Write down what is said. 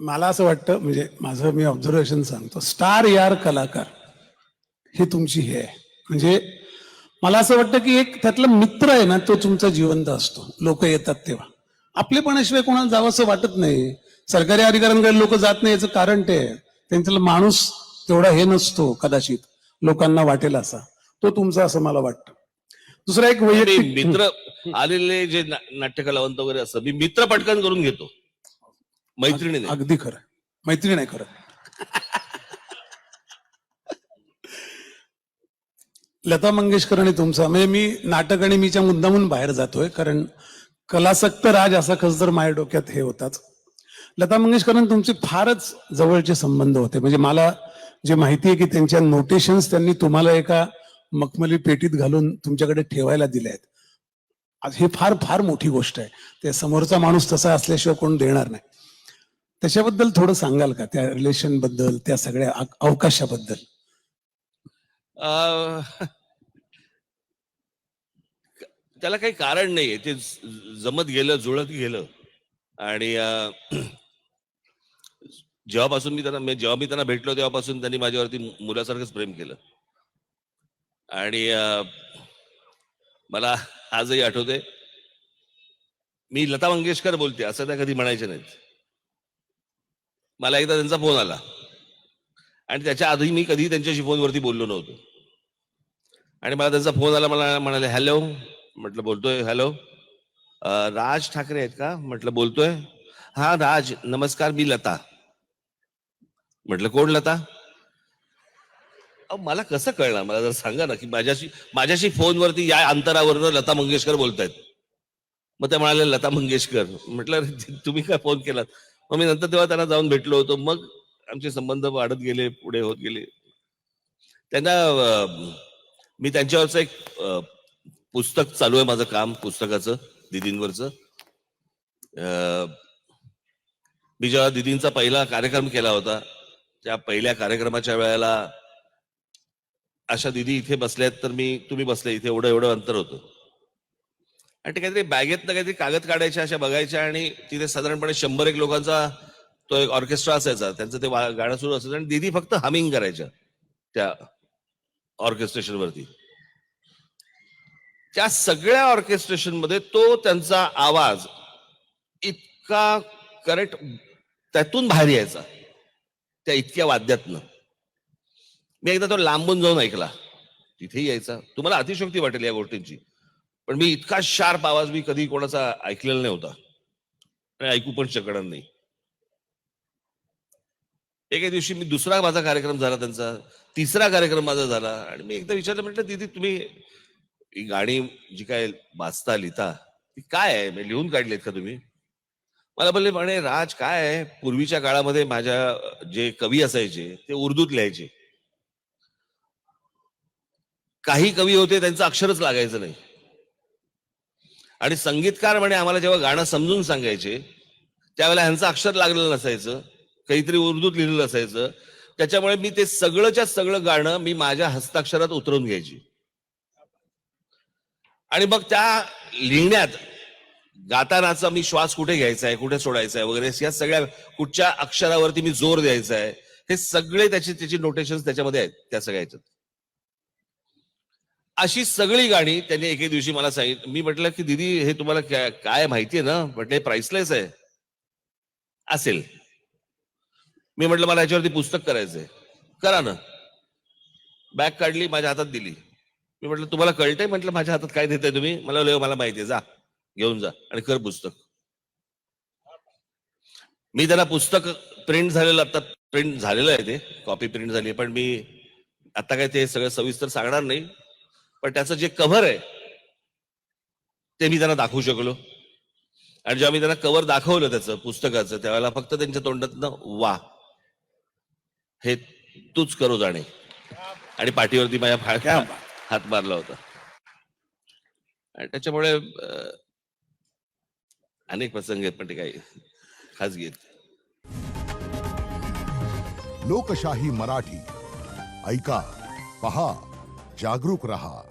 मला असं वाटतं, म्हणजे माझं मी ऑब्झर्वेशन सांगतो, स्टार यार कलाकार ही तुमची हे आहे. म्हणजे मला असं वाटतं की एक त्यातला मित्र आहे ना, तो तुमचा जिवंत असतो. लोक येतात तेव्हा आपलेपणाशिवाय कोणाला जावं असं वाटत नाही. सरकारी अधिकाऱ्यांकडे लोक जात नाही, याचं कारण ते आहे, त्यांच्याला माणूस तेवढा हे नसतो कदाचित लोकांना वाटेल असा. तो तुमचा असं मला वाटतं. दुसरा एक वैयक्तिक मित्र आलेले जे नाट्यकलावंत वगैरे असं मी मित्र पटकन करून घेतो, मैत्रिणी नाही. अगदी खरं, मैत्री नाही खरं. लता मंगेशकर आणि तुमचा, म्हणजे मी नाटक आणि मीच्या मुद्दामून बाहेर जातोय, कारण कलासक्त राज असा खस तर माझ्या डोक्यात हे होताच. लता मंगेशकरांनी तुमचे फारच जवळचे संबंध होते. म्हणजे मला जे माहिती आहे की त्यांच्या नोटेशन्स त्यांनी तुम्हाला एका मखमली पेटीत घालून तुमच्याकडे ठेवायला दिल्या आहेत. आज हे फार फार मोठी गोष्ट आहे. ते समोरचा माणूस तसा असल्याशिवाय कोण देणार नाही. त्याच्याबद्दल थोडं सांगाल का, त्या रिलेशन बद्दल, त्या सगळ्या अवकाशाबद्दल? त्याला काही कारण नाहीये, ते जमत गेलं, जुळत गेलं. आणि जेव्हापासून जेव्हा मी त्यांना भेटलो तेव्हापासून त्यांनी माझ्यावरती मुलासारखंच प्रेम केलं. आणि मला आजही आठवते, मी लता मंगेशकर बोलते असं त्या कधी म्हणायचे नाहीत. मला एकदा त्यांचा फोन आला आणि त्याच्या आधी मी कधी त्यांच्याशी फोनवरती बोललो नव्हतो. आणि मला त्यांचा फोन आला, मला म्हणाले हॅलो. म्हटलं बोलतोय. हॅलो, राज ठाकरे आहेत का? म्हटलं बोलतोय. हा राज, नमस्कार, मी लता. म्हटलं कोण लता? मला कसं कळणार, मला जर सांगा ना, की माझ्याशी फोनवरती या अंतरावरनं लता मंगेशकर बोलतायत. मग ते म्हणाले लता मंगेशकर. म्हटलं तुम्ही काय फोन केलात? मग मी नंतर तेव्हा त्यांना जाऊन भेटलो होतो. मग आमचे संबंध वाढत गेले, पुढे होत गेले. त्यांना मी त्यांच्यावरचं एक पुस्तक चालू आहे, माझं काम पुस्तकाचं, दिदींवरचं. मी जेव्हा दिदींचा पहिला कार्यक्रम केला होता, त्या पहिल्या कार्यक्रमाच्या वेळेला अशा दिदी इथे बसल्यात, तर तुम्ही बसले इथे, एवढं एवढं अंतर होतं. आणि ते काहीतरी बॅगेतनं काहीतरी कागद काढायच्या, अशा बघायच्या, आणि तिथे साधारणपणे 100-1 लोकांचा तो एक ऑर्केस्ट्रा असायचा. त्यांचं ते गाणं सुरू असायचं आणि दीदी फक्त हमिंग करायच्या त्या ऑर्केस्ट्रेशन वरती. त्या सगळ्या ऑर्केस्ट्रेशन मध्ये तो त्यांचा आवाज इतका करेक्ट त्यातून बाहेर यायचा, त्या इतक्या वाद्यातनं. मी एकदा तो लांबून जाऊन ऐकला, तिथेही यायचा. तुम्हाला अतिशयोक्ती वाटेल या गोष्टींची, पण मी इतका शार्प आवाज मी कधी कोणाचा ऐकलेला नाही होता आणि ऐकू पण शकणार नाही. एके दिवशी मी दुसरा माझा कार्यक्रम झाला, त्यांचा तिसरा कार्यक्रम माझा झाला, आणि मी एकदा विचारलं, म्हटलं दीदी तुम्ही ही गाणी जी काय वाचता लिहिता ती काय आहे, मी लिहून काढलीत का तुम्ही? मला बोलले, म्हणे राज काय आहे, पूर्वीच्या काळामध्ये माझ्या जे कवी असायचे ते उर्दूत लिहायचे. काही कवी होते त्यांचं अक्षरच लागायचं नाही, आणि संगीतकार म्हणे आम्हाला जेव्हा गाणं समजून सांगायचे त्यावेळेला ह्यांचं अक्षर लागलेलं नसायचं, काहीतरी उर्दूत लिहिलेलं असायचं. त्याच्यामुळे मी ते सगळंच्या सगळं गाणं मी माझ्या हस्ताक्षरात उतरवून घ्यायची, आणि मग त्या लिहिण्यात गातानाचा मी श्वास कुठे घ्यायचा आहे, कुठे सोडायचा आहे वगैरे, या सगळ्या कुठच्या अक्षरावरती मी जोर द्यायचा आहे, हे सगळे त्याची नोटेशन्स त्याच्यामध्ये आहेत, त्या सगळ्याच्यात. अशी सगळी गाणी त्यांनी एके दिवशी मला सांगितलं. मी म्हटलं की दीदी हे तुम्हाला काय माहितीये ना? म्हटलं प्राइसलेस आहे. असेल. मी म्हटलं मला याच्यावरती पुस्तक करायचंय. करा ना. बॅग काढली, माझ्या हातात दिली. मी म्हटलं तुम्हाला कळतंय? म्हटलं माझ्या हातात काय देताय तुम्ही? मला माहितीये, जा घेऊन जा आणि कर पुस्तक. मी त्याला पुस्तक प्रिंट झालेलं, आता प्रिंट झालेलं आहे, ते कॉपी प्रिंट झाली, पण मी आता काय ते सगळं सविस्तर सांगणार नाही. पण त्याचं जे कव्हर आहे ते मी त्यांना दाखवू शकलो, आणि जेव्हा मी त्यांना कव्हर दाखवलं त्याचं पुस्तकाचं, त्यावेळेला फक्त त्यांच्या तोंडातनं वा, हे तूच करो जाणे, आणि पाठीवरती माझ्या हात मारला होता. आणि त्याच्यामुळे अनेक प्रसंग आहेत, पण ते काही खाजगी आहेत. लोकशाही मराठी ऐका, पहा, जागरूक रहा.